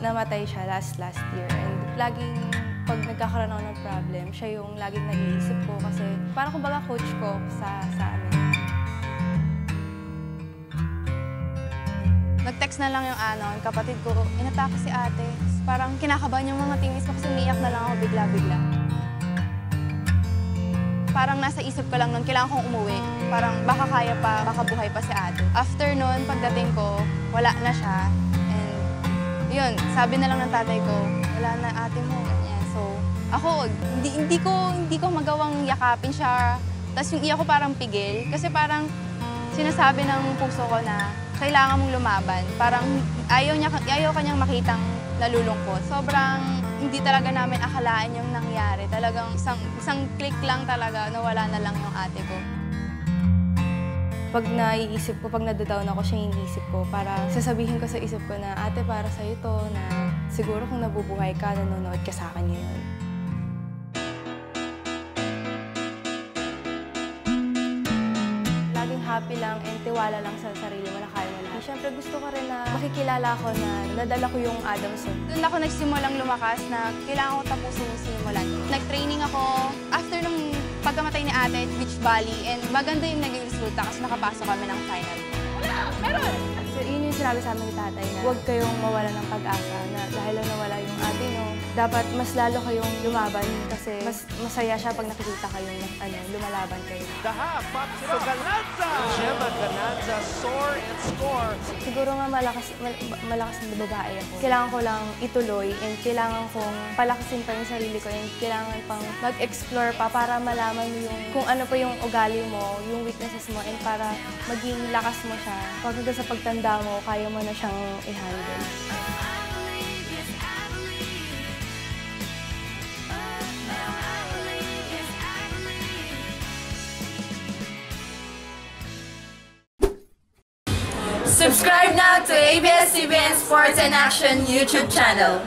namatay siya last year. And laging pag nagkakaroon ako ng problem, siya yung laging nag-iisip ko kasi parang kumbaga coach ko sa amin. Nag-text na lang yung kapatid ko, inatake si ate. Parang kinakabahan yung mga teammates ko kasi umiiyak na lang ako bigla-bigla. Parang nasa isip ko lang nun, kailangan kong umuwi. Parang baka kaya pa, baka buhay pa si ate. After nun, pagdating ko, wala na siya. And yun, sabi na lang ng tatay ko, wala na ate mo, ganyan. So, ako, hindi ko magawang yakapin siya. Tapos yung iyak ko parang pigil. Kasi parang sinasabi ng puso ko na kailangan mong lumaban. Parang ayaw kanyang makitang nalulungkot. Sobrang hindi talaga namin akalaan yung nangyari. Talagang isang click lang talaga, nawala na lang yung ate ko. Pag naiisip ko, pag nadodown ako, siya yung iniisip ko. Para sasabihin ko sa isip ko na, ate, para sa'yo to, na siguro kung nabubuhay ka, nanonood ka sa akin ngayon. Laging happy lang and tiwala lang sa sarili mo na kaya mo lahat. Siyempre gusto ko rin na makikilala ko na nadala ko yung Adamson. Doon ako nagsimulang lumakas na kailangan ko tapusin yung sinimulan. Nag-training ako after nung pagkamatay ni ate at Beach Valley and maganda yung naging resulta kasi nakapasok kami ng final. Wala! Meron! So, yun yung sinabi sa amin ni tatay na huwag kayong mawala ng pag-asa na dahil lang nawala yung ate nyo, dapat mas lalo kayong lumaban kasi mas masaya siya pag nakikita kayong lumalaban kayo. Daha, Popsido Galanza! Gemma Galanza, soar and score. Siguro nga malakas na babae ako. Kailangan ko lang ituloy and kailangan kong palakasin pa yung sarili ko and kailangan pang mag-explore pa para malaman mo yung kung ano pa yung ugali mo, yung weaknesses mo and para maging lakas mo siya. Pag sa pagtanda mo, kaya mo na siyang i-handle. Subscribe now to ABS-CBN Sports and Action YouTube channel.